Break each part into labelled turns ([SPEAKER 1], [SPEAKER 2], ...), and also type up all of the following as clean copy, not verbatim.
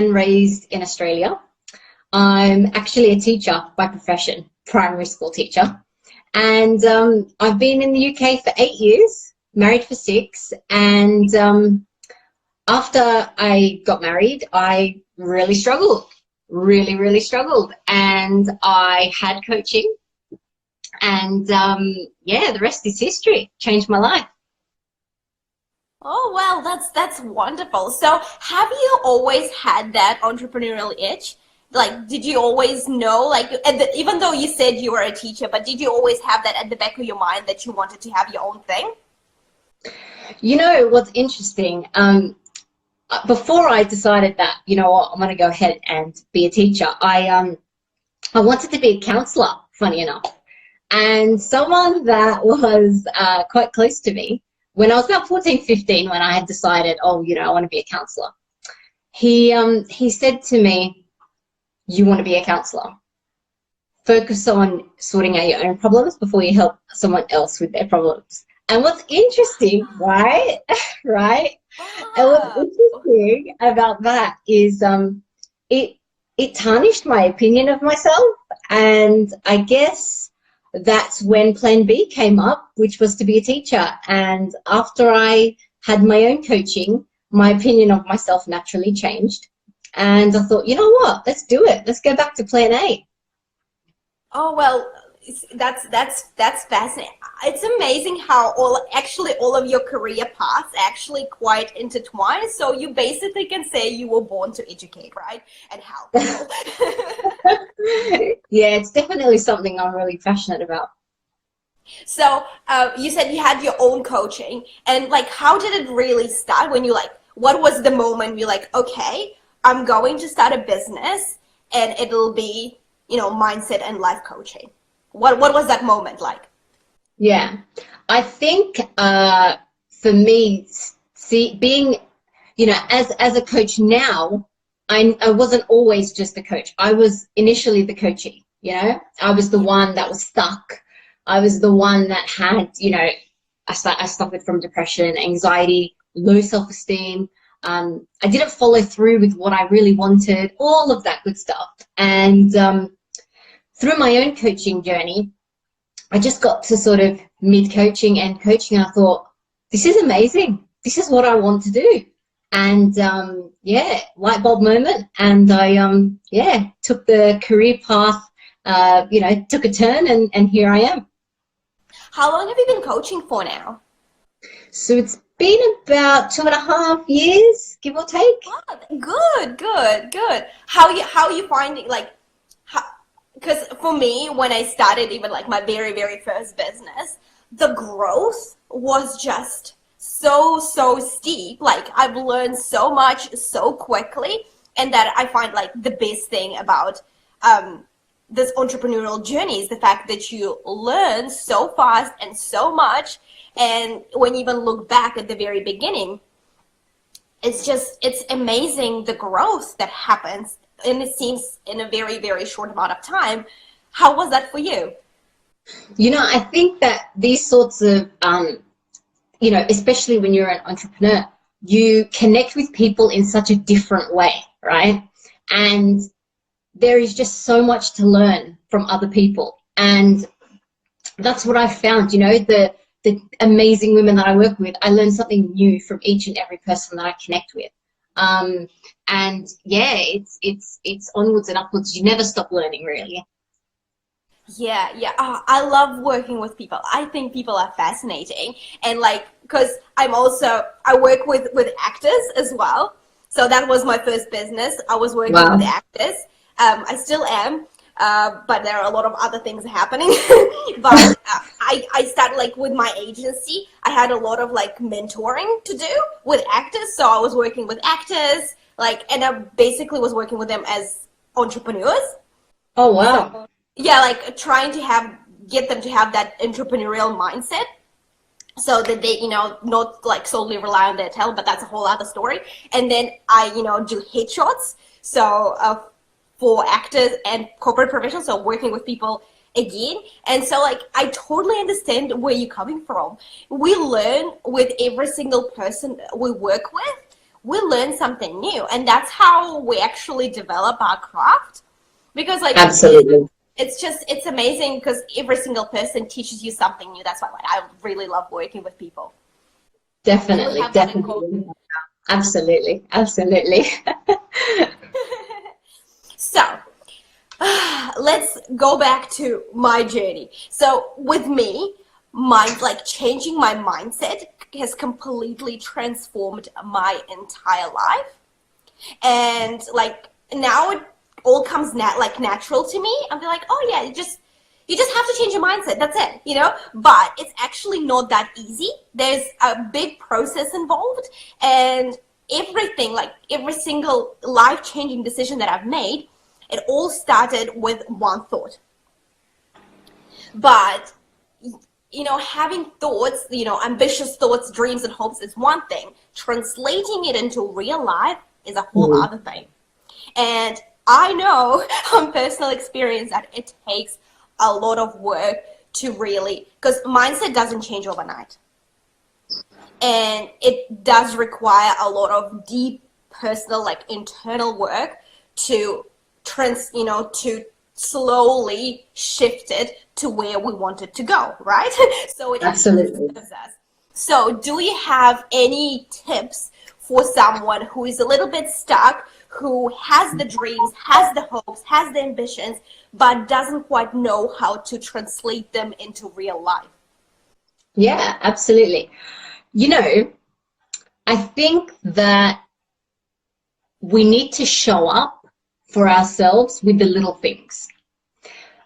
[SPEAKER 1] and raised in Australia. I'm actually a teacher by profession, primary school teacher. And I've been in the UK for 8 years, married for 6. And after I got married, I really struggled, really struggled. And I had coaching. And yeah, the rest is history. Changed my life.
[SPEAKER 2] Oh, well, that's wonderful. So, have you always had that entrepreneurial itch? Like, did you always know, like, even though you said you were a teacher, but did you always have that at the back of your mind that you wanted to have your own thing?
[SPEAKER 1] You know what's interesting? Before I decided that, you know what, I'm going to go ahead and be a teacher, I wanted to be a counselor, funny enough. And someone that was quite close to me, when I was about 14, 15, when I had decided, oh, you know, I want to be a counselor, he said to me, you want to be a counselor. Focus on sorting out your own problems before you help someone else with their problems. And what's interesting, right, right? And what's
[SPEAKER 2] Wow.
[SPEAKER 1] interesting about that is it it tarnished my opinion of myself, and I guess that's when Plan B came up, which was to be a teacher. And after I had my own coaching, my opinion of myself naturally changed. And I thought, you know what? Let's do it. Let's go back to Plan A.
[SPEAKER 2] Oh, well, that's fascinating. It's amazing how all of your career paths actually quite intertwined. So you basically can say you were born to educate, right? And help people.
[SPEAKER 1] Yeah, it's definitely something I'm really passionate about.
[SPEAKER 2] So you said you had your own coaching, and like, how did it really start? When you like, what was the moment you're like, okay, I'm going to start a business, and it'll be, mindset and life coaching. What was that moment like?
[SPEAKER 1] Yeah, I think for me, see, being, as a coach now, I wasn't always just a coach. I was initially the coachee. I was the one that was stuck. I was the one that had, I suffered from depression, anxiety, low self-esteem. I didn't follow through with what I really wanted, all of that good stuff. And through my own coaching journey, I just got to sort of mid-coaching and coaching. I thought, this is amazing. This is what I want to do. And yeah, light bulb moment. And I, yeah, took the career path, took a turn, and here I am.
[SPEAKER 2] How long have you been coaching for now?
[SPEAKER 1] So it's been about 2.5 years, give or take.
[SPEAKER 2] Oh, good. How you finding, like, because for me, when I started even like my very first business, the growth was just so steep. Like, I've learned so much so quickly, and that I find like the best thing about this entrepreneurial journey is the fact that you learn so fast and so much. And when you even look back at the very beginning, it's amazing the growth that happens, and it seems in a very short amount of time. How was that for you?
[SPEAKER 1] I think that these sorts of, especially when you're an entrepreneur, you connect with people in such a different way, right? And there is just so much to learn from other people. And that's what I found, the amazing women that I work with, I learn something new from each and every person that I connect with. And yeah, it's onwards and upwards. You never stop learning, really.
[SPEAKER 2] Yeah. Oh, I love working with people. I think people are fascinating, and like, because I work with actors as well. So that was my first business. I was working with
[SPEAKER 1] Wow.
[SPEAKER 2] actors. I still am, but there are a lot of other things happening. But I started like with my agency. I had a lot of like mentoring to do with actors. So I was working with actors, like, and I basically was working with them as entrepreneurs.
[SPEAKER 1] Oh, wow.
[SPEAKER 2] So yeah, like trying to get them to have that entrepreneurial mindset, so that they, not like solely rely on their talent, but that's a whole other story. And then I, do headshots. So for actors and corporate professionals, so working with people again. And so like, I totally understand where you're coming from. We learn with every single person we work with. we learn something new. And that's how we actually develop our craft. Because like
[SPEAKER 1] Absolutely.
[SPEAKER 2] it's amazing because every single person teaches you something new. That's why like, I really love working with people. And we
[SPEAKER 1] Definitely,
[SPEAKER 2] have that in
[SPEAKER 1] definitely.
[SPEAKER 2] common.
[SPEAKER 1] Absolutely, absolutely.
[SPEAKER 2] So let's go back to my journey. So with me, like changing my mindset has completely transformed my entire life. And like now it all comes natural to me. I'm like, oh yeah, you just have to change your mindset. That's it, But it's actually not that easy. There's a big process involved, and everything, like every single life-changing decision that I've made, it all started with one thought. But having thoughts, ambitious thoughts, dreams, and hopes is one thing. Translating it into real life is a whole
[SPEAKER 1] Mm.
[SPEAKER 2] other thing. And I know from personal experience that it takes a lot of work to really, because mindset doesn't change overnight. And it does require a lot of deep personal, like internal work to to slowly shift it to where we want it to go, right? So it
[SPEAKER 1] Absolutely.
[SPEAKER 2] serves us. So do you have any tips for someone who is a little bit stuck, who has the dreams, has the hopes, has the ambitions, but doesn't quite know how to translate them into real life?
[SPEAKER 1] Yeah, absolutely. You know, I think that we need to show up for ourselves with the little things.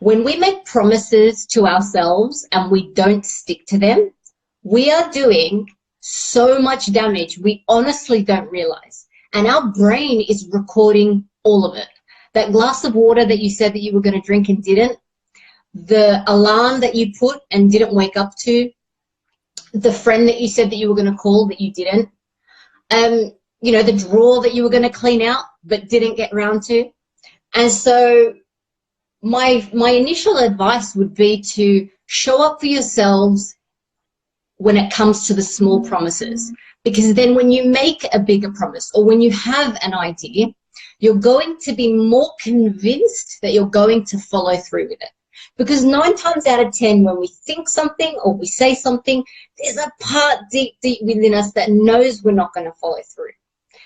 [SPEAKER 1] When we make promises to ourselves and we don't stick to them, we are doing so much damage we honestly don't realize. And our brain is recording all of it. That glass of water that you said that you were going to drink and didn't, the alarm that you put and didn't wake up to, the friend that you said that you were going to call that you didn't, the drawer that you were going to clean out but didn't get around to. And so my initial advice would be to show up for yourselves when it comes to the small promises, because then when you make a bigger promise or when you have an idea, you're going to be more convinced that you're going to follow through with it. Because 9 times out of 10, when we think something or we say something, there's a part deep within us that knows we're not going to follow through.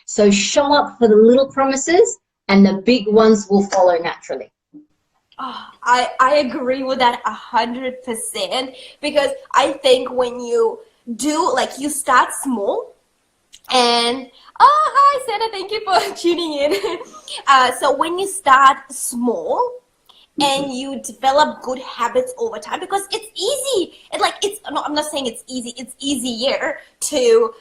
[SPEAKER 1] So show up for the little promises and the big ones will follow naturally.
[SPEAKER 2] Oh, I agree with that 100%, because I think when you do, like, you start small and hi Sarah, thank you for tuning in. So when you start small and you develop good habits over time, because it's easy, I'm not saying it's easy, it's easier to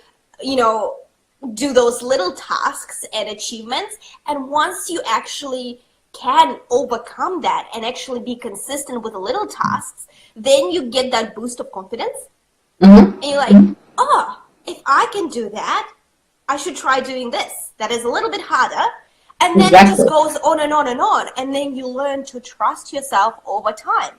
[SPEAKER 2] do those little tasks and achievements. And once you actually can overcome that and actually be consistent with the little tasks, then you get that boost of confidence.
[SPEAKER 1] Mm-hmm.
[SPEAKER 2] And you're like, oh, if I can do that, I should try doing this. That is a little bit harder. And then
[SPEAKER 1] Exactly.
[SPEAKER 2] it just goes on and on and on. And then you learn to trust yourself over time.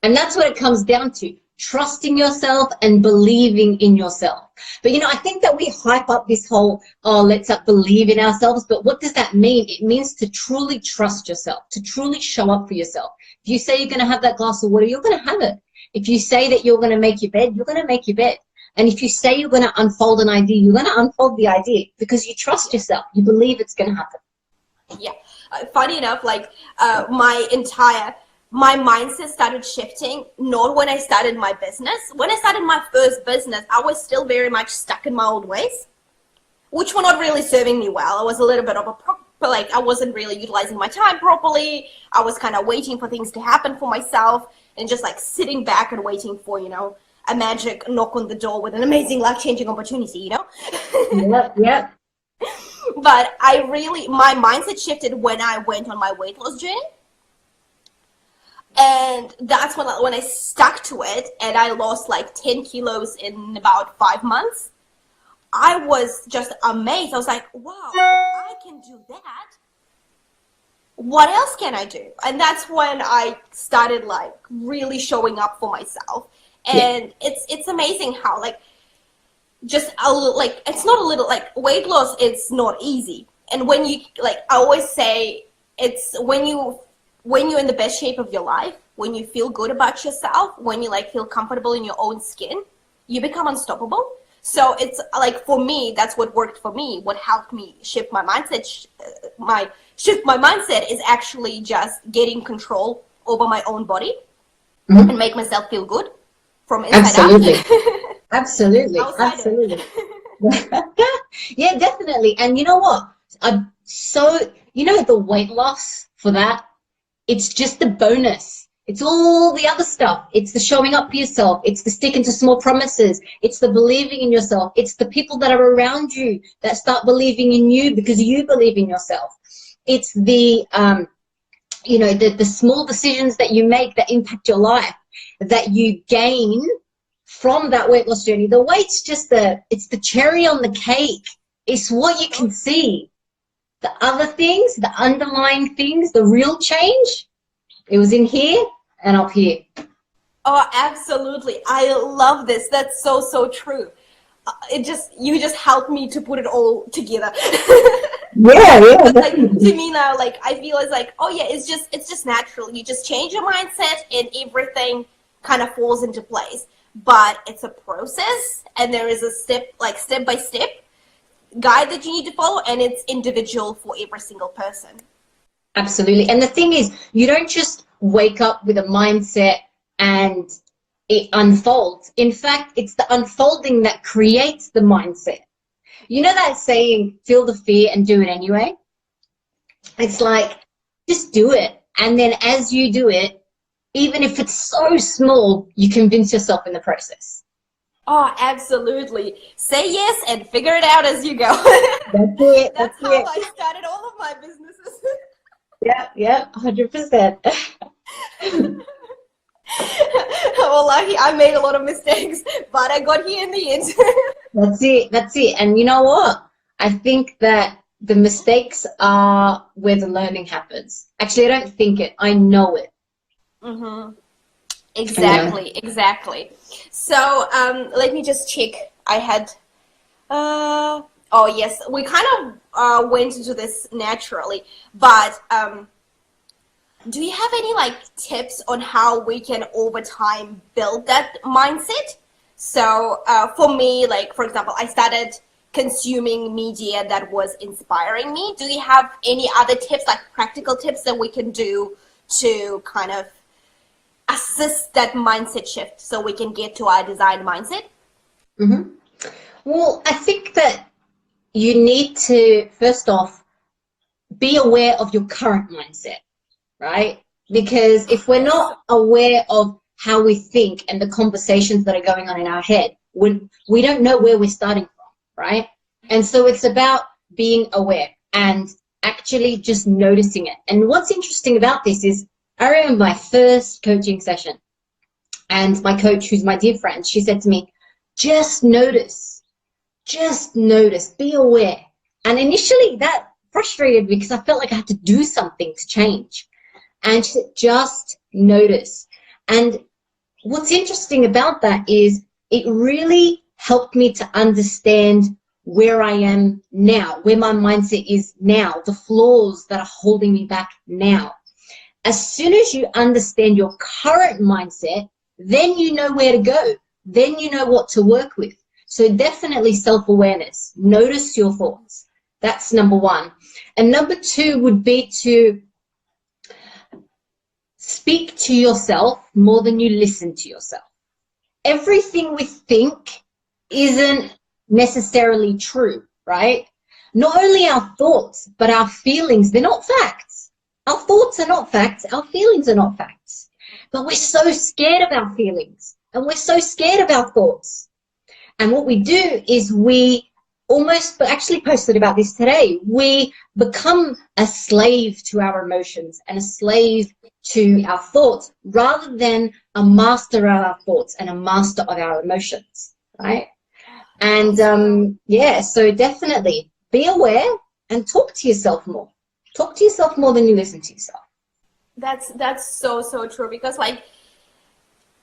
[SPEAKER 1] And that's what it comes down to. Trusting yourself and believing in yourself. But I think that we hype up this whole, let's believe in ourselves. But what does that mean? It means to truly trust yourself, to truly show up for yourself. If you say you're going to have that glass of water, you're going to have it. If you say that you're going to make your bed, you're going to make your bed. And if you say you're going to unfold an idea, you're going to unfold the idea because you trust yourself. You believe it's going to happen.
[SPEAKER 2] Yeah. Funny enough, my mindset started shifting not when I started my business. When I started my first business, I was still very much stuck in my old ways, which were not really serving me well. I was a little bit of I wasn't really utilizing my time properly. I was kind of waiting for things to happen for myself and just like sitting back and waiting for, a magic knock on the door with an amazing life-changing opportunity,
[SPEAKER 1] Yep.
[SPEAKER 2] But my mindset shifted when I went on my weight loss journey. And that's when I stuck to it and I lost like 10 kilos in about 5 months. I was just amazed. I was like, wow, if I can do that, what else can I do? And that's when I started like really showing up for myself. And it's amazing how just a little, like, it's not a little, like, weight loss, it's not easy. And when you, like, I always say, it's when you're in the best shape of your life, when you feel good about yourself, when you like feel comfortable in your own skin, you become unstoppable. So it's like, for me, that's what worked for me. What helped me shift my mindset, shift my mindset is actually just getting control over my own body and make myself feel good from inside
[SPEAKER 1] Absolutely.
[SPEAKER 2] out.
[SPEAKER 1] Absolutely.
[SPEAKER 2] Outside
[SPEAKER 1] Absolutely. Yeah, definitely. And you know what? The weight loss for that, it's just the bonus. It's all the other stuff. It's the showing up for yourself. It's the sticking to small promises. It's the believing in yourself. It's the people that are around you that start believing in you because you believe in yourself. It's the small decisions that you make that impact your life, that you gain from that weight loss journey. The weight's just it's the cherry on the cake. It's what you can see. The other things, the underlying things, the real change, it was in here and up here.
[SPEAKER 2] Oh, absolutely. I love this. That's so, so true. You just helped me to put it all together.
[SPEAKER 1] Yeah,
[SPEAKER 2] But like,
[SPEAKER 1] definitely.
[SPEAKER 2] to me now, like, I feel it's like, oh yeah, it's just natural. You just change your mindset and everything kind of falls into place. But it's a process, and there is a step by step guide that you need to follow, and it's individual for every single person.
[SPEAKER 1] Absolutely. And the thing is, you don't just wake up with a mindset and it unfolds. In fact, it's the unfolding that creates the mindset. You know that saying, feel the fear and do it anyway? It's like, just do it. And then as you do it, even if it's so small, you convince yourself in the process.
[SPEAKER 2] Oh, absolutely. Say yes and figure it out as you go.
[SPEAKER 1] That's it.
[SPEAKER 2] That's
[SPEAKER 1] That's
[SPEAKER 2] how
[SPEAKER 1] it.
[SPEAKER 2] I started all of my businesses.
[SPEAKER 1] Yeah, yeah, 100%.
[SPEAKER 2] Well, I made a lot of mistakes, but I got here in the end.
[SPEAKER 1] That's it. That's it. And you know what? I think that the mistakes are where the learning happens. Actually, I don't think it. I know it.
[SPEAKER 2] Mm-hmm.
[SPEAKER 1] I know.
[SPEAKER 2] Exactly. So, let me just check. I had, oh yes, we kind of went into this naturally, but do you have any like tips on how we can over time build that mindset? So, for me, like for example, I started consuming media that was inspiring me. Do you have any other tips, like practical tips that we can do to kind of assist that mindset shift so we can get to our desired mindset?
[SPEAKER 1] Hmm. Well, I think that you need to, first off, be aware of your current mindset, right? Because if we're
[SPEAKER 2] Yes.
[SPEAKER 1] not aware of how we think and the conversations that are going on in our head, we don't know where we're starting from, right? And so it's about being aware and actually just noticing it. And what's interesting about this is I remember my first coaching session, and my coach, who's my dear friend, she said to me, just notice, be aware. And initially that frustrated me because I felt like I had to do something to change. And she said, just notice. And what's interesting about that is it really helped me to understand where I am now, where my mindset is now, the flaws that are holding me back now. As soon as you understand your current mindset, then you know where to go. Then you know what to work with. So definitely self-awareness. Notice your thoughts. That's number one. And number two would be to speak to yourself more than you listen to yourself. Everything we think isn't necessarily true, right? Not only our thoughts, but our feelings, they're not facts. Our thoughts are not facts. Our feelings are not facts. But we're so scared of our feelings and we're so scared of our thoughts. And what we do is we almost, but actually posted about this today, we become a slave to our emotions and a slave to our thoughts rather than a master of our thoughts and a master of our emotions, right? And yeah, so definitely be aware and talk to yourself more. Talk to yourself more than you listen to yourself.
[SPEAKER 2] That's so true, because like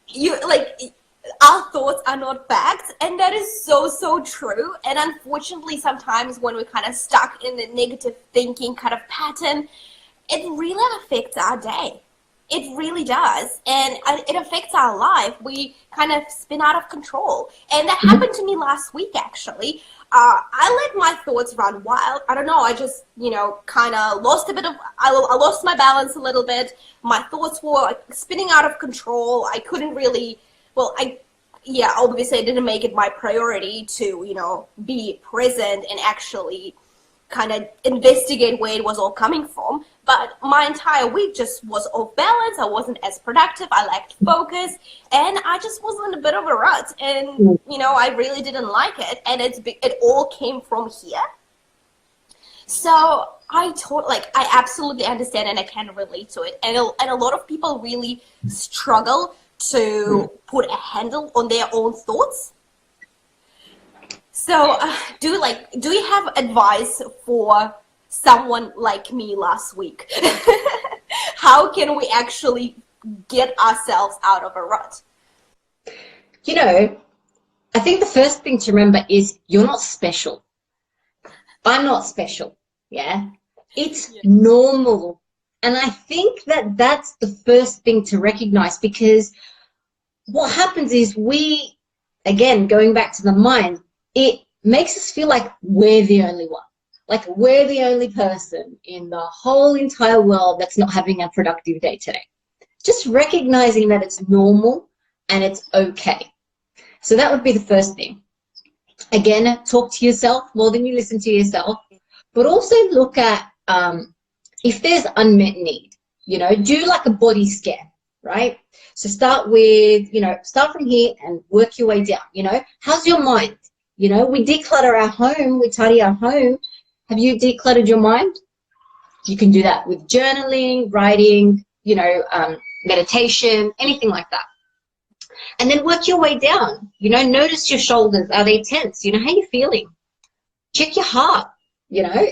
[SPEAKER 2] you like our thoughts are not facts, and that is so true. And unfortunately, sometimes when we're kind of stuck in the negative thinking kind of pattern, it really affects our day. It really does, and it affects our life. We kind of spin out of control, and that happened to me last week, actually. I let my thoughts run wild. I don't know, I just, kind of lost a bit of, I lost my balance a little bit. My thoughts were like, spinning out of control. I couldn't really, well, obviously I didn't make it my priority to, be present and actually kind of investigate where it was all coming from. But my entire week just was off balance. I wasn't as productive. I lacked focus, and I just was in a bit of a rut. And I really didn't like it. And it all came from here. So I absolutely understand, and I can relate to it. And a lot of people really struggle to put a handle on their own thoughts. So, do you have advice for someone like me last week? How can we actually get ourselves out of a rut?
[SPEAKER 1] I think the first thing to remember is you're not special. I'm not special. Yeah. It's normal. And I think that that's the first thing to recognize, because what happens is again, going back to the mind, it makes us feel like we're the only one. Like we're the only person in the whole entire world that's not having a productive day today. Just recognizing that it's normal and it's okay. So that would be the first thing. Again, talk to yourself more than you listen to yourself, but also look at if there's unmet need, do like a body scan, right? So start from here and work your way down. How's your mind? We declutter our home, we tidy our home. Have you decluttered your mind? You can do that with journaling, writing, meditation, anything like that. And then work your way down. Notice your shoulders. Are they tense? How you feeling? Check your heart. Are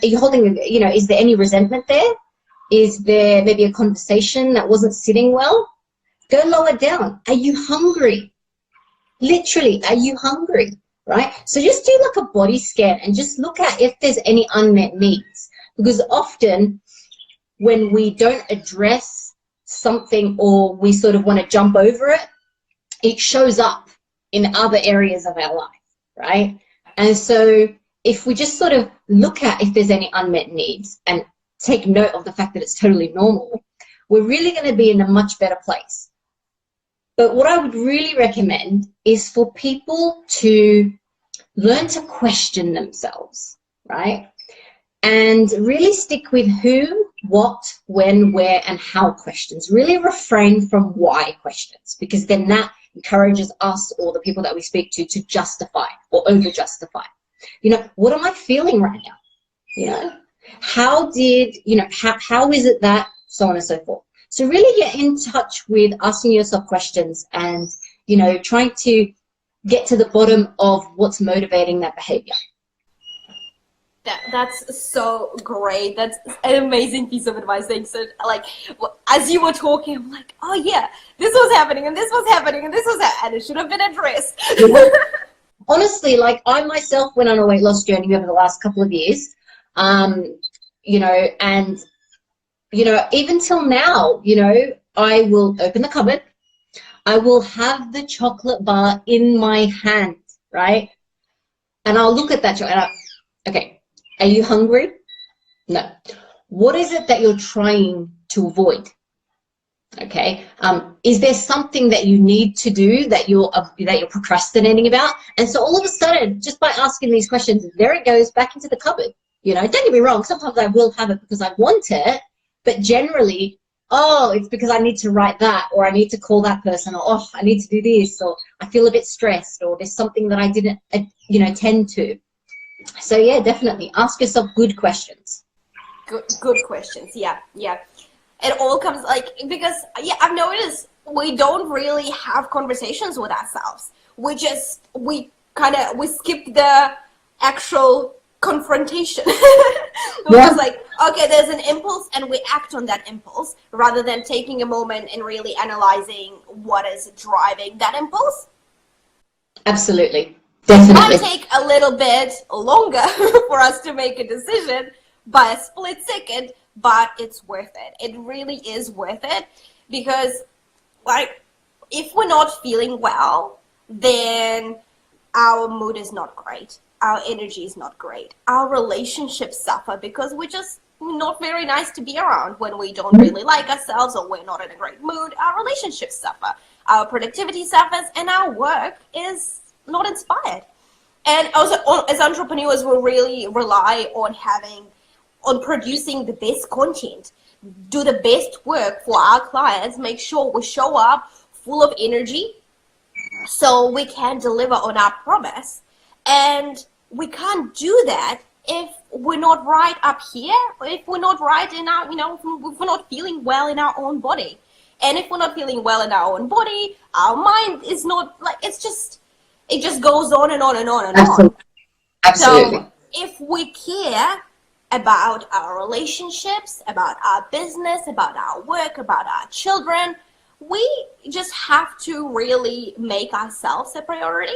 [SPEAKER 1] you holding, is there any resentment there? Is there maybe a conversation that wasn't sitting well? Go lower down. Are you hungry? Literally, are you hungry? Right? So just do like a body scan and just look at if there's any unmet needs. Because often when we don't address something, or we sort of want to jump over it, it shows up in other areas of our life, right? And so if we just sort of look at if there's any unmet needs and take note of the fact that it's totally normal, we're really going to be in a much better place. But what I would really recommend is for people to learn to question themselves, right? And really stick with who, what, when, where, and how questions. Really refrain from why questions, because then that encourages us or the people that we speak to justify or over-justify. What am I feeling right now? How is it that, so on and so forth. So really get in touch with asking yourself questions and, trying to get to the bottom of what's motivating that behavior.
[SPEAKER 2] That's so great. That's an amazing piece of advice. Thanks. So, as you were talking, I'm like, oh yeah, this was happening and this was happening and this was and it should have been addressed.
[SPEAKER 1] Honestly, I myself went on a weight loss journey over the last couple of years, and even till now, I will open the cupboard. I will have the chocolate bar in my hand, right? And I'll look at that chocolate. Okay, are you hungry? No. What is it that you're trying to avoid? Okay. Is there something that you need to do that you're procrastinating about? And so all of a sudden, just by asking these questions, there it goes back into the cupboard. Don't get me wrong. Sometimes I will have it because I want it, but generally, it's because I need to write that, or I need to call that person, or I need to do this, or I feel a bit stressed, or there's something that I didn't, tend to. So yeah, definitely ask yourself good questions.
[SPEAKER 2] Good questions. Yeah. It all comes because I've noticed we don't really have conversations with ourselves. We skip the actual confrontation. We're
[SPEAKER 1] Yeah,
[SPEAKER 2] just like, okay, there's an impulse and we act on that impulse rather than taking a moment and really analyzing what is driving that impulse.
[SPEAKER 1] absolutely.
[SPEAKER 2] It might
[SPEAKER 1] Definitely.
[SPEAKER 2] take a little bit longer for us to make a decision by a split second, but it's worth it. It really is worth it because, like, if we're not feeling well, then our mood is not great. Our energy is not great. Our relationships suffer because we're just not very nice to be around when we don't really like ourselves or we're not in a great mood. Our relationships suffer. Our productivity suffers and our work is not inspired. And also, as entrepreneurs, we really rely on producing the best content, do the best work for our clients, make sure we show up full of energy so we can deliver on our promise. And we can't do that if we're not right up here, or if we're not right in our, if we're not feeling well in our own body. And if we're not feeling well in our own body, our mind is not like, it just goes on and on and on and on.
[SPEAKER 1] Absolutely. Absolutely.
[SPEAKER 2] So if we care about our relationships, about our business, about our work, about our children, we just have to really make ourselves a priority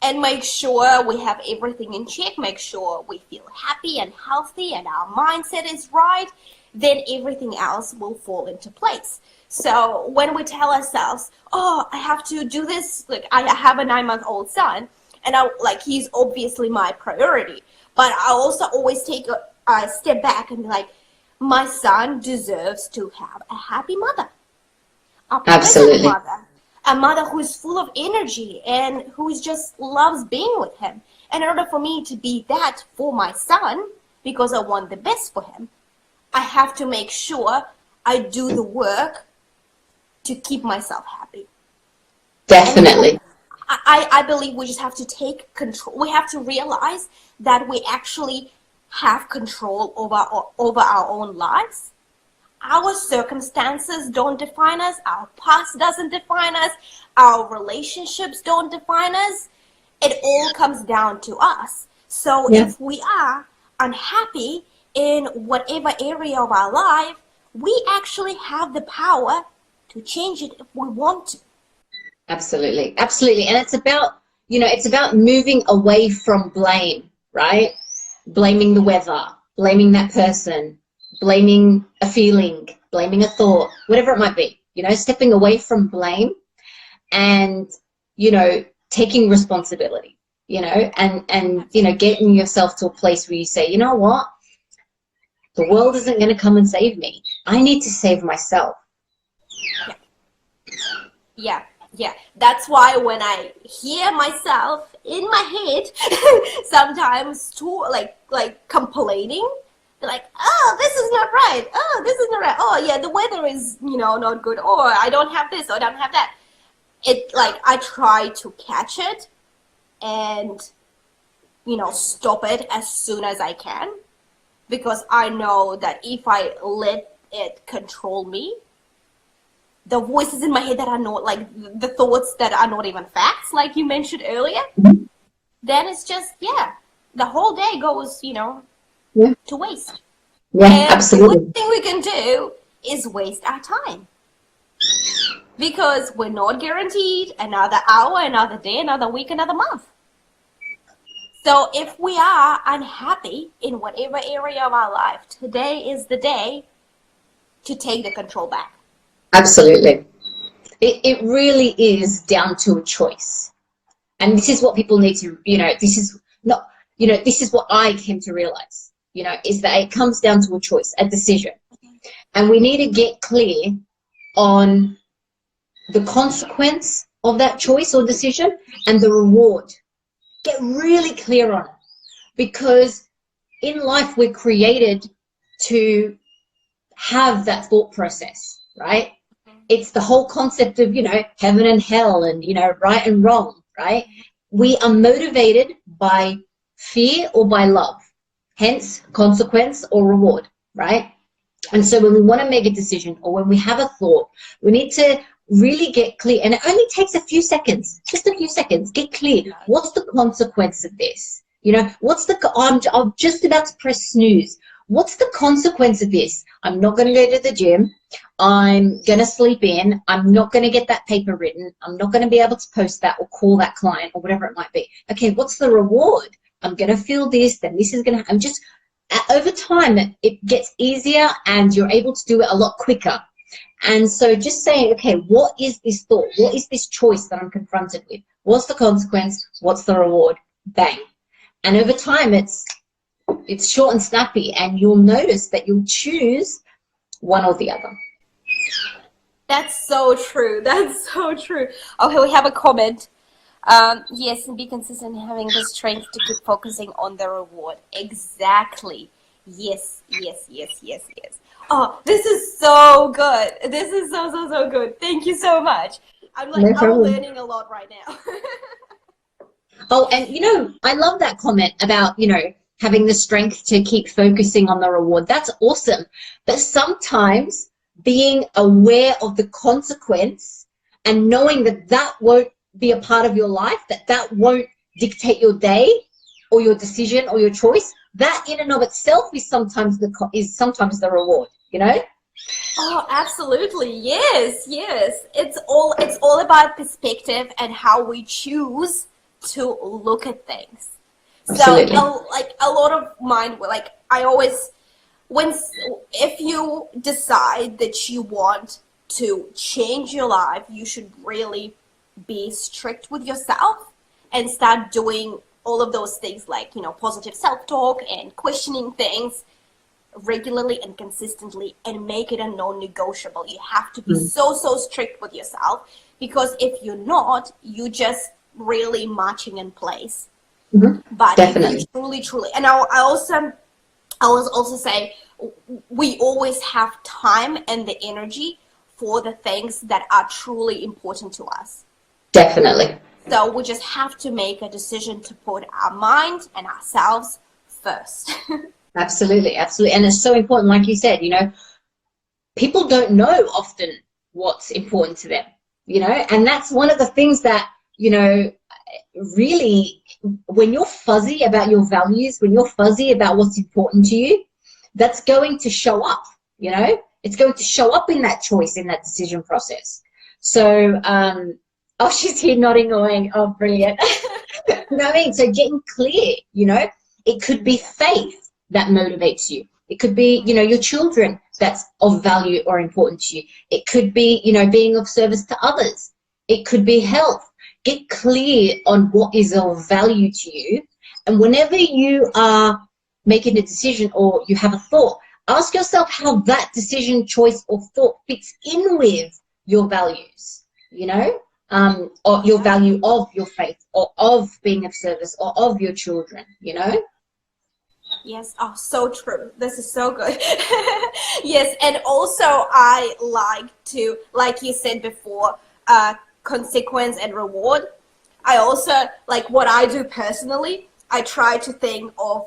[SPEAKER 2] and make sure we have everything in check, make sure we feel happy and healthy and our mindset is right, then everything else will fall into place. So when we tell ourselves, oh, I have to do this, like I have a 9-month-old son, and he's obviously my priority, but I also always take a step back and be like, my son deserves to have a happy mother, a present
[SPEAKER 1] Absolutely.
[SPEAKER 2] mother, a mother who is full of energy and who just loves being with him. And in order for me to be that for my son, because I want the best for him, I have to make sure I do the work to keep myself happy.
[SPEAKER 1] Definitely.
[SPEAKER 2] I believe we just have to take control. We have to realize that we actually have control over our own lives. Our circumstances don't define us. Our past doesn't define us. Our relationships don't define us. It all comes down to us. So if we are unhappy in whatever area of our life, we actually have the power to change it if we want to.
[SPEAKER 1] Absolutely. Absolutely. And it's about moving away from blame, right? Blaming the weather, blaming that person, blaming a feeling, blaming a thought, whatever it might be, stepping away from blame and, taking responsibility, and getting yourself to a place where you say, you know what? The world isn't going to come and save me. I need to save myself.
[SPEAKER 2] Yeah. That's why when I hear myself in my head, sometimes like complaining, like, oh, this is not right. Oh, this is not right. Oh, yeah, the weather is, not good. Or I don't have this, or I don't have that. I try to catch it and, stop it as soon as I can. Because I know that if I let it control me, the voices in my head that are not, like the thoughts that are not even facts, like you mentioned earlier, then it's just, the whole day goes, to waste.
[SPEAKER 1] Yeah,
[SPEAKER 2] And
[SPEAKER 1] absolutely.
[SPEAKER 2] the only thing we can do is waste our time. Because we're not guaranteed another hour, another day, another week, another month. So if we are unhappy in whatever area of our life, today is the day to take the control back.
[SPEAKER 1] Absolutely. It really is down to a choice. And this is what people need to, this is not, this is what I came to realize, is that it comes down to a choice, a decision. And we need to get clear on the consequence of that choice or decision and the reward. Get really clear on it. Because in life, we're created to have that thought process, right? It's the whole concept of, heaven and hell and, right and wrong, right? We are motivated by fear or by love, hence consequence or reward, right? And so when we want to make a decision or when we have a thought, we need to really get clear. And it only takes a few seconds, just a few seconds. Get clear. What's the consequence of this? You know, I'm just about to press snooze. What's the consequence of this? I'm not going to go to the gym. I'm going to sleep in. I'm not going to get that paper written. I'm not going to be able to post that or call that client or whatever it might be. Okay, what's the reward? I'm going to feel this, then this is going to, I'm just, over time, it gets easier and you're able to do it a lot quicker. And so just saying, okay, what is this thought? What is this choice that I'm confronted with? What's the consequence? What's the reward? Bang. And over time, it's short and snappy, and you'll notice that you'll choose one or the other.
[SPEAKER 2] That's so true. That's so true. Okay, we have a comment. Yes, and be consistent in having the strength to keep focusing on the reward. Exactly. Yes, yes, yes, yes, yes. Oh, this is so good. This is so good. Thank you so much. I'm learning a lot right now.
[SPEAKER 1] Oh, and you know, I love that comment about, you know, having the strength to keep focusing on the reward. That's awesome. But sometimes being aware of the consequence and knowing that that won't be a part of your life, that won't dictate your day or your decision or your choice, that in and of itself is sometimes the reward, you know?
[SPEAKER 2] Oh, absolutely. Yes, yes. It's all about perspective and how we choose to look at things.
[SPEAKER 1] Absolutely.
[SPEAKER 2] So, like a lot of mine, like I always, if you decide that you want to change your life, you should really be strict with yourself and start doing all of those things like, you know, positive self-talk and questioning things regularly and consistently and make it a non-negotiable. You have to be so strict with yourself, because if you're not, you just really marching in place. But
[SPEAKER 1] Definitely.
[SPEAKER 2] if you truly, and I always also say we always have time and the energy for the things that are truly important to us.
[SPEAKER 1] Definitely.
[SPEAKER 2] So we just have to make a decision to put our mind and ourselves first.
[SPEAKER 1] Absolutely, absolutely. And it's so important, like you said, you know, people don't know often what's important to them, you know, and that's one of the things that, you know, really, when you're fuzzy about your values, when you're fuzzy about what's important to you, that's going to show up, you know, it's going to show up in that choice, in that decision process. So, oh, she's here nodding, going, oh, brilliant. You know what I mean? So getting clear, you know, it could be faith that motivates you. It could be, you know, your children that's of value or important to you. It could be, you know, being of service to others. It could be health. Get clear on what is of value to you. And whenever you are making a decision or you have a thought, ask yourself how that decision, choice, or thought fits in with your values, you know, or your value of your faith or of being of service or of your children, you know.
[SPEAKER 2] Yes, oh, so true. This is so good. Yes, and also I like to, like you said before, consequence and reward. I also, like what I do personally, I try to think of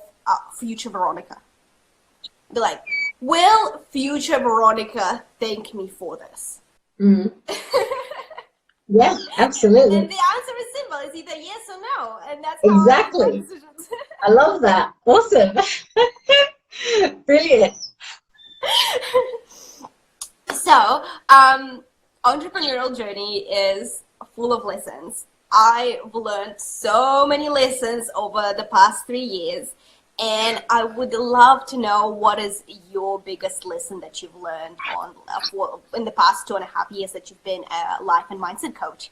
[SPEAKER 2] future Veronika. Be like, will future Veronika thank me for this?
[SPEAKER 1] Yeah, absolutely.
[SPEAKER 2] And the answer is simple. It's either yes or no. And that's
[SPEAKER 1] exactly.
[SPEAKER 2] how I make my decisions.
[SPEAKER 1] I love that. Awesome. Brilliant.
[SPEAKER 2] So, entrepreneurial journey is full of lessons. I've learned so many lessons over the past 3 years, and I would love to know what is your biggest lesson that you've learned in the past 2.5 years that you've been a life and mindset coach.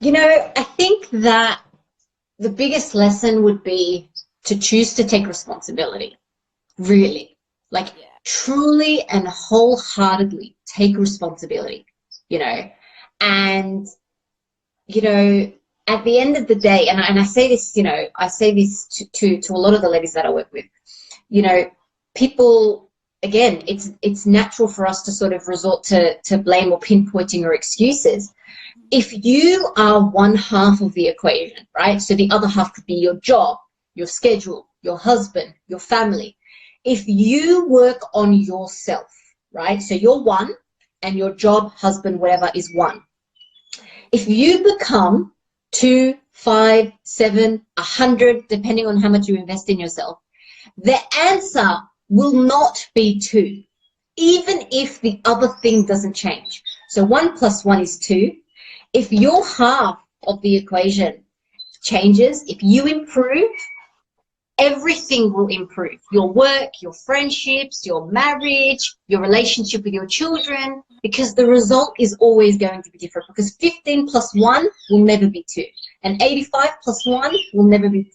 [SPEAKER 1] You know, I think that the biggest lesson would be to choose to take responsibility. Really, like truly and wholeheartedly take responsibility, you know, and, you know, at the end of the day, and I say this, you know, I say this to a lot of the ladies that I work with, you know, people, again, it's natural for us to sort of resort to blame or pinpointing or excuses. If you are one half of the equation, right, so the other half could be your job, your schedule, your husband, your family. If you work on yourself, right, so you're one and your job, husband, whatever is one. If you become 2, 5, 7, 100, depending on how much you invest in yourself, the answer will not be 2, even if the other thing doesn't change. So 1 plus 1 is 2. If your half of the equation changes, if you improve, everything will improve. Your work, your friendships, your marriage, your relationship with your children, because the result is always going to be different, because 15 plus 1 will never be 2. And 85 plus 1 will never be,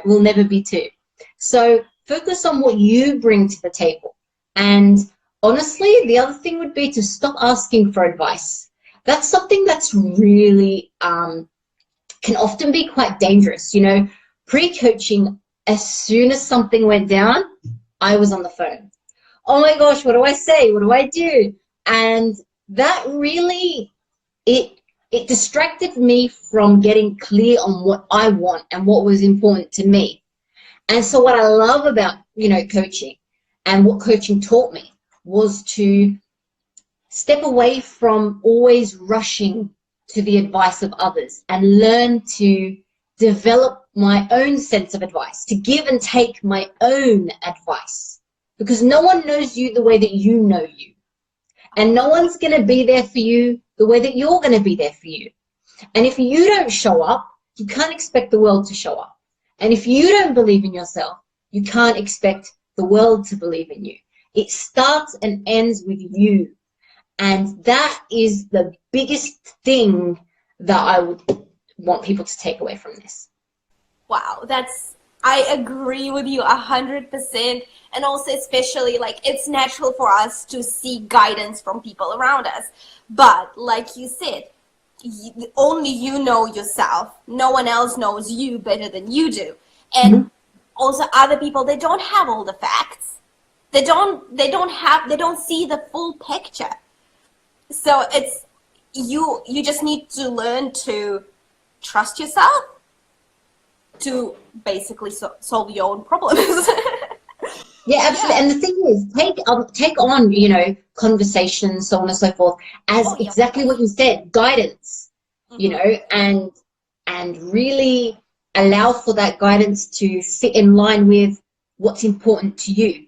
[SPEAKER 1] will never be 2. So focus on what you bring to the table. And honestly, the other thing would be to stop asking for advice. That's something that's really can often be quite dangerous. Pre-coaching, as soon as something went down, I was on the phone. Oh my gosh, what do I say? What do I do? And that really, it distracted me from getting clear on what I want and what was important to me. And so what I love about, coaching and what coaching taught me was to step away from always rushing to the advice of others and learn to develop my own sense of advice, to give and take my own advice, because no one knows you the way that you know you. And no one's going to be there for you the way that you're going to be there for you. And if you don't show up, you can't expect the world to show up. And if you don't believe in yourself, you can't expect the world to believe in you. It starts and ends with you. And that is the biggest thing that I would want people to take away from this.
[SPEAKER 2] Wow, I agree with you 100%. And also, especially, it's natural for us to seek guidance from people around us. But like you said, only you know yourself. No one else knows you better than you do. And also other people, they don't have all the facts. They don't see the full picture. So it's, you just need to learn to trust yourself to basically solve your own problems.
[SPEAKER 1] Yeah, absolutely. Yeah. And the thing is, take on, conversations, so on and so forth, as exactly what you said, guidance, and really allow for that guidance to fit in line with what's important to you.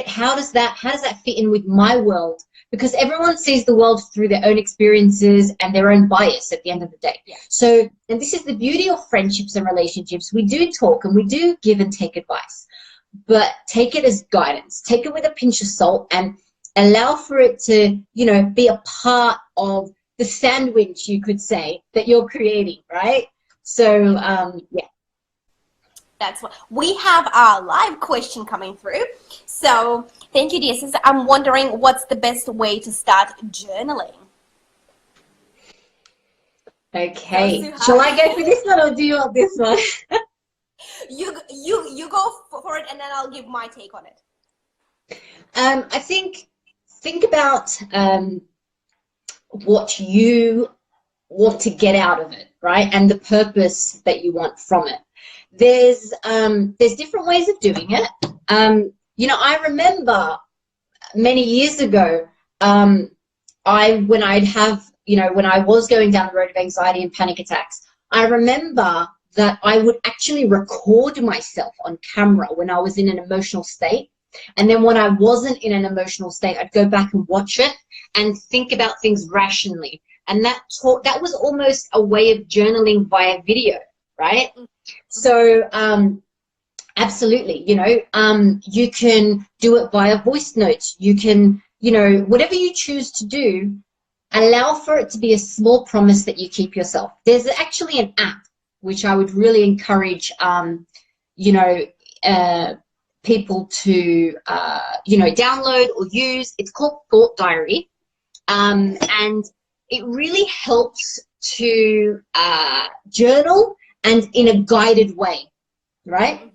[SPEAKER 1] How does that fit in with my world? Because everyone sees the world through their own experiences and their own bias at the end of the day. Yeah. So, and this is the beauty of friendships and relationships. We do talk and we do give and take advice, but take it as guidance. Take it with a pinch of salt and allow for it to, be a part of the sandwich, you could say, that you're creating, right? So, yeah.
[SPEAKER 2] That's what we have our live question coming through. So thank you, dear sister. I'm wondering, what's the best way to start journaling?
[SPEAKER 1] Okay. Shall I go for this one or do you want this one?
[SPEAKER 2] You go for it and then I'll give my take on it.
[SPEAKER 1] I think about what you want to get out of it, right? And the purpose that you want from it. There's different ways of doing it. I remember many years ago, when I was going down the road of anxiety and panic attacks, I remember that I would actually record myself on camera when I was in an emotional state. And then when I wasn't in an emotional state, I'd go back and watch it and think about things rationally. And that was almost a way of journaling via video, right? So absolutely, you can do it via voice notes. You can, whatever you choose to do, allow for it to be a small promise that you keep yourself. There's actually an app which I would really encourage, people to, download or use. It's called Thought Diary, and it really helps to journal and in a guided way, right?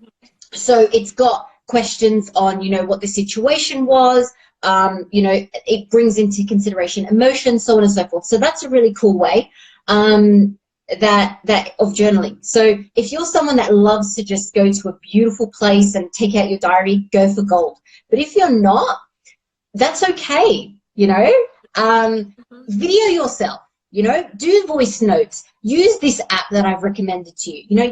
[SPEAKER 1] So it's got questions on, what the situation was, it brings into consideration emotions, so on and so forth. So that's a really cool way that of journaling. So if you're someone that loves to just go to a beautiful place and take out your diary, go for gold. But if you're not, that's okay, video yourself. You know, do voice notes. Use this app that I've recommended to you. You know,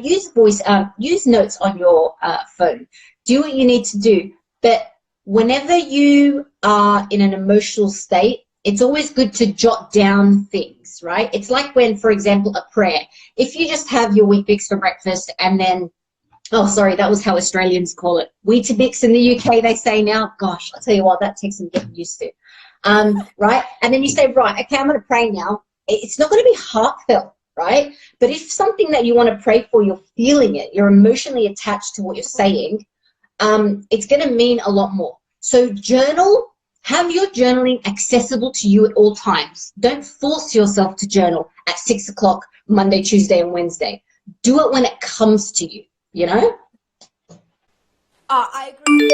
[SPEAKER 1] use notes on your phone. Do what you need to do. But whenever you are in an emotional state, it's always good to jot down things, right? It's like when, for example, a prayer. If you just have your Weet-Bix for breakfast and then, oh, sorry, that was how Australians call it. Weet-Bix in the UK, they say now. Gosh, I'll tell you what, that takes some getting used to. Right? And then you say, right, okay, I'm going to pray now. It's not going to be heartfelt, right? But if something that you want to pray for, you're feeling it, you're emotionally attached to what you're saying, it's going to mean a lot more. So journal, have your journaling accessible to you at all times. Don't force yourself to journal at 6 o'clock, Monday, Tuesday, and Wednesday. Do it when it comes to you, you know?
[SPEAKER 2] I agree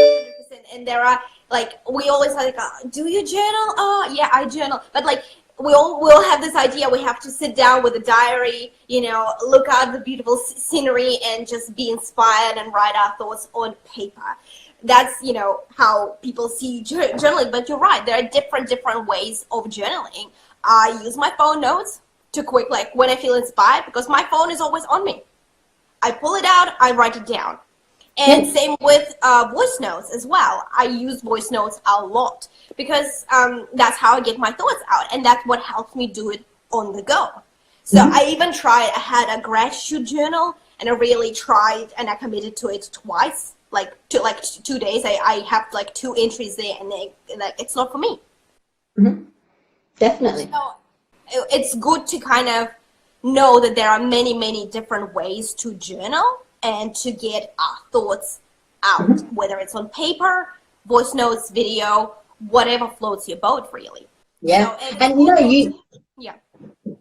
[SPEAKER 2] 100%. And there are, like, we always like, do you journal? Oh, yeah, I journal. But, like, we all have this idea we have to sit down with a diary, you know, look out the beautiful scenery and just be inspired and write our thoughts on paper. That's, you know, how people see journaling. But you're right, there are different ways of journaling. I use my phone notes to quick, like, when I feel inspired, because my phone is always on me. I pull it out, I write it down. And same with voice notes as well. I use voice notes a lot because that's how I get my thoughts out, and that's what helps me do it on the go. So I even I had a gratitude journal, and I really tried, and I committed to it twice, like 2 days. I have like 2 entries there, and it's not for me.
[SPEAKER 1] Definitely.
[SPEAKER 2] So it's good to kind of know that there are many different ways to journal and to get our thoughts out, whether it's on paper, voice notes, video, whatever floats your boat, really.
[SPEAKER 1] Yeah.
[SPEAKER 2] So,
[SPEAKER 1] and you know,
[SPEAKER 2] yeah.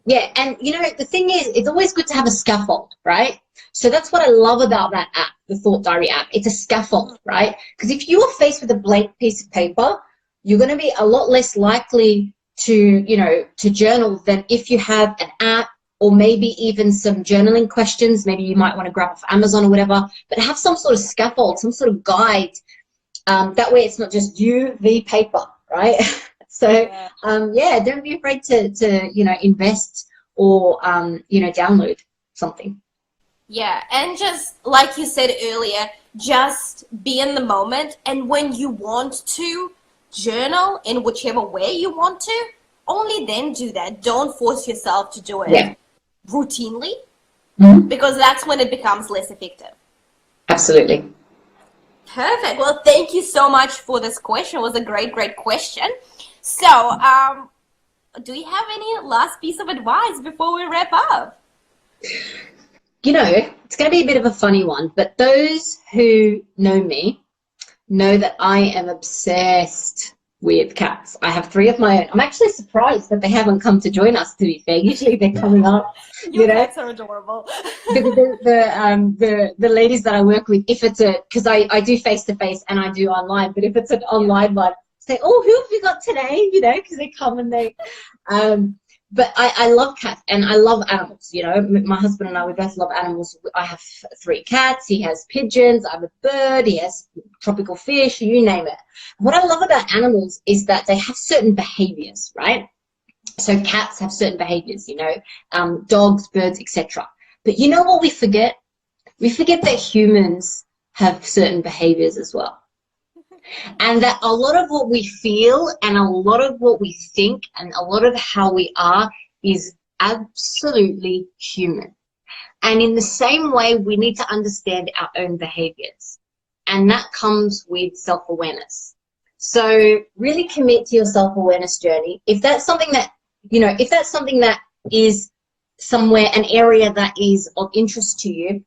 [SPEAKER 1] Yeah, and you know, the thing is, it's always good to have a scaffold, right? So that's what I love about that app, the Thought Diary app. It's a scaffold, right? Because if you are faced with a blank piece of paper, you're going to be a lot less likely to, you know, to journal than if you have an app, or maybe even some journaling questions. Maybe you might want to grab off Amazon or whatever, but have some sort of scaffold, some sort of guide. That way it's not just you, the paper, right? So, yeah, don't be afraid to you know, invest or, you know, download something.
[SPEAKER 2] Yeah, and just like you said earlier, just be in the moment. And when you want to journal in whichever way you want to, only then do that. Don't force yourself to do it routinely, because that's when it becomes less effective.
[SPEAKER 1] Absolutely.
[SPEAKER 2] Perfect. Well, thank you so much for this question. It was a great question. So, do you have any last piece of advice before we wrap up?
[SPEAKER 1] You know, it's going to be a bit of a funny one, but those who know me know that I am obsessed with cats. I have 3 of my own. I'm actually surprised that they haven't come to join us, to be fair. Usually they're coming up.
[SPEAKER 2] Your cats are adorable.
[SPEAKER 1] The ladies that I work with, if it's because I do face-to-face and I do online, but if it's an online one, say, oh, who have you got today? You know, because they come and they, but I love cats and I love animals. You know, my husband and I, we both love animals. I have 3 cats. He has pigeons. I have a bird. He has tropical fish. You name it. What I love about animals is that they have certain behaviors, right? So cats have certain behaviors, you know, dogs, birds, etc. But you know what we forget? We forget that humans have certain behaviors as well. And that a lot of what we feel and a lot of what we think and a lot of how we are is absolutely human. And in the same way, we need to understand our own behaviors. And that comes with self-awareness. So really commit to your self-awareness journey. If that's something that, you know, if that's something that is somewhere, an area that is of interest to you,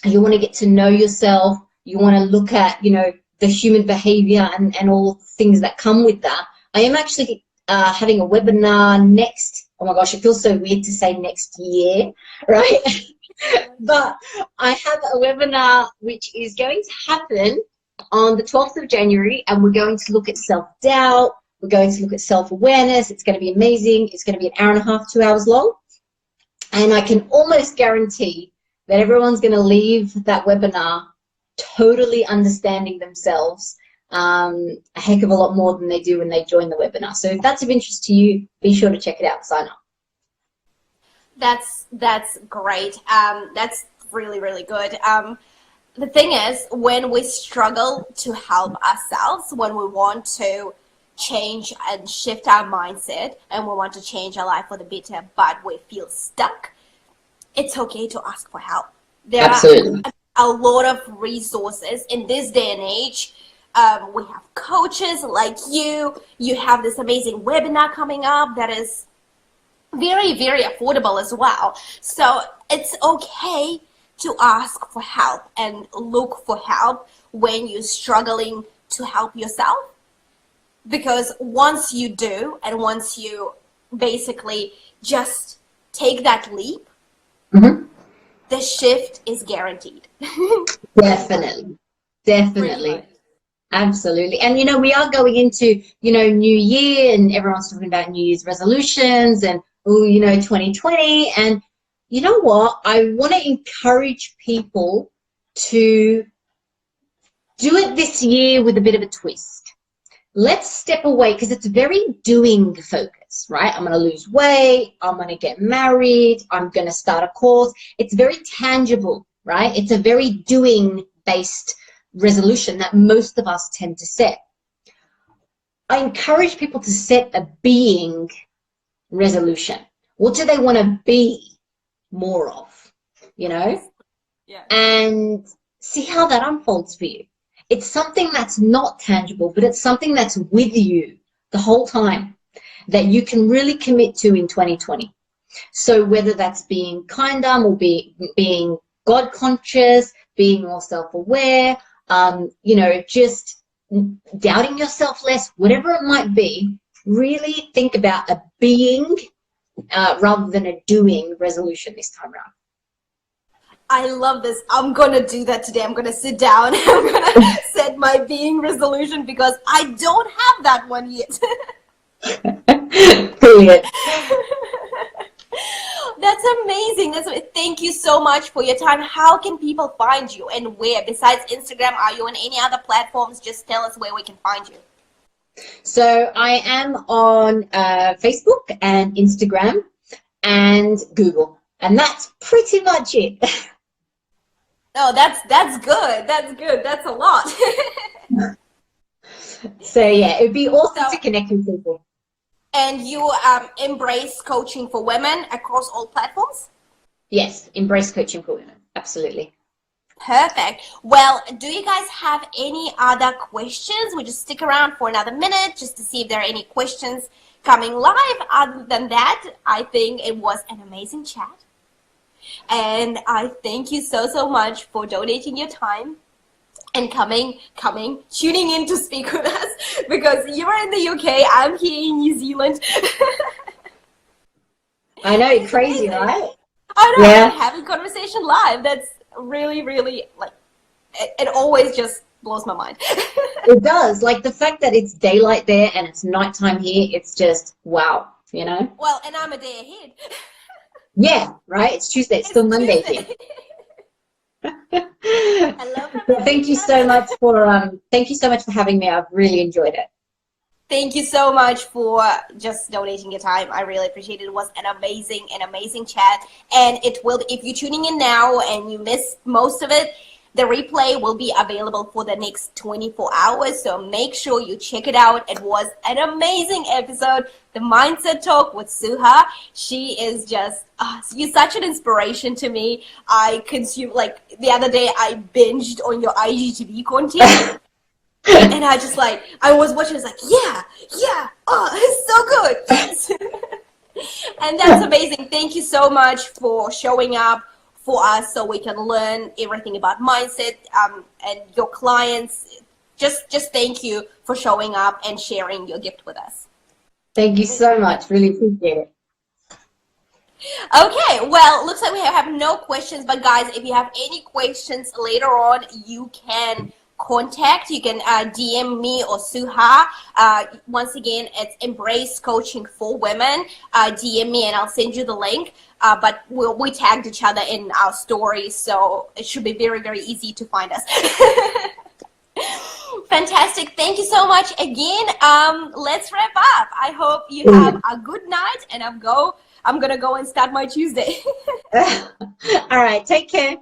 [SPEAKER 1] you want to get to know yourself, you want to look at, you know, the human behavior and all the things that come with that. I am actually having a webinar next, oh my gosh, it feels so weird to say next year, right? But I have a webinar which is going to happen on the 12th of January, and we're going to look at self-doubt, we're going to look at self-awareness. It's going to be amazing. It's going to be an hour and a half, 2 hours long. And I can almost guarantee that everyone's going to leave that webinar totally understanding themselves a heck of a lot more than they do when they join the webinar. So if that's of interest to you, be sure to check it out, sign up.
[SPEAKER 2] That's great. That's really, really good. The thing is, when we struggle to help ourselves, when we want to change and shift our mindset and we want to change our life for the better, but we feel stuck, it's okay to ask for help. There
[SPEAKER 1] Absolutely.
[SPEAKER 2] are a lot of resources in this day and age. We have coaches like you. You have this amazing webinar coming up that is very, very affordable as well. So it's okay to ask for help and look for help when you're struggling to help yourself. Because once you do, and once you basically just take that leap,
[SPEAKER 1] Mm-hmm.
[SPEAKER 2] the shift is guaranteed.
[SPEAKER 1] Definitely. Definitely.
[SPEAKER 2] Really.
[SPEAKER 1] Absolutely. And, we are going into, New Year, and everyone's talking about New Year's resolutions and, 2020. And you know what? I want to encourage people to do it this year with a bit of a twist. Let's step away, because it's very doing focus, right? I'm going to lose weight. I'm going to get married. I'm going to start a course. It's very tangible, right? It's a very doing based resolution that most of us tend to set. I encourage people to set a being resolution. What do they want to be more of,
[SPEAKER 2] Yeah.
[SPEAKER 1] and see how that unfolds for you. It's something that's not tangible, but it's something that's with you the whole time that you can really commit to in 2020. So whether that's being kinder or being God conscious, being more self-aware, just doubting yourself less, whatever it might be, really think about a being rather than a doing resolution this time around.
[SPEAKER 2] I love this. I'm gonna do that today. I'm gonna sit down. I'm gonna set my being resolution because I don't have that one yet.
[SPEAKER 1] Brilliant.
[SPEAKER 2] That's amazing. Thank you so much for your time. How can people find you, and where? Besides Instagram, are you on any other platforms? Just tell us where we can find you.
[SPEAKER 1] So I am on Facebook and Instagram and Google, and that's pretty much it.
[SPEAKER 2] Oh, that's good. That's good. That's a lot.
[SPEAKER 1] So yeah, it'd be awesome to connect with people.
[SPEAKER 2] And you embrace coaching for women across all platforms?
[SPEAKER 1] Yes, embrace coaching for women. Absolutely.
[SPEAKER 2] Perfect. Well, do you guys have any other questions? We just stick around for another minute just to see if there are any questions coming live. Other than that, I think it was an amazing chat. And I thank you so much for donating your time and tuning in to speak with us, because you are in the UK, I'm here in New Zealand.
[SPEAKER 1] I know, it's crazy, right?
[SPEAKER 2] I know,
[SPEAKER 1] Yeah.
[SPEAKER 2] having conversation live, that's really, really, it always just blows my mind.
[SPEAKER 1] It does. Like the fact that it's daylight there and it's nighttime here, it's just wow,
[SPEAKER 2] Well, and I'm a day ahead.
[SPEAKER 1] Yeah, right? It's Tuesday. It's still Monday here.
[SPEAKER 2] I love
[SPEAKER 1] Well, thank you so much for having me. I've really enjoyed it.
[SPEAKER 2] Thank you so much for just donating your time. I really appreciate it. It was an amazing chat. And it will, if you're tuning in now and you missed most of it, the replay will be available for the next 24 hours. So make sure you check it out. It was an amazing episode. The Mindset Talk with Sueha. She is just, you're such an inspiration to me. I consume, the other day, I binged on your IGTV content. And I just I was watching, it's yeah, oh, it's so good. And that's amazing. Thank you so much for showing up for us so we can learn everything about mindset and your clients. Just thank you for showing up and sharing your gift with us.
[SPEAKER 1] Thank you so much. Really appreciate it.
[SPEAKER 2] Okay, well, looks like we have no questions, but guys, if you have any questions later on, you can contact. You can DM me or Sueha. Once again, it's Embrace Coaching for Women. DM me and I'll send you the link. But we tagged each other in our stories, so it should be very, very easy to find us. Fantastic. Thank you so much again. Let's wrap up. I hope you have a good night, and I'm gonna go and start my Tuesday.
[SPEAKER 1] All right, take care.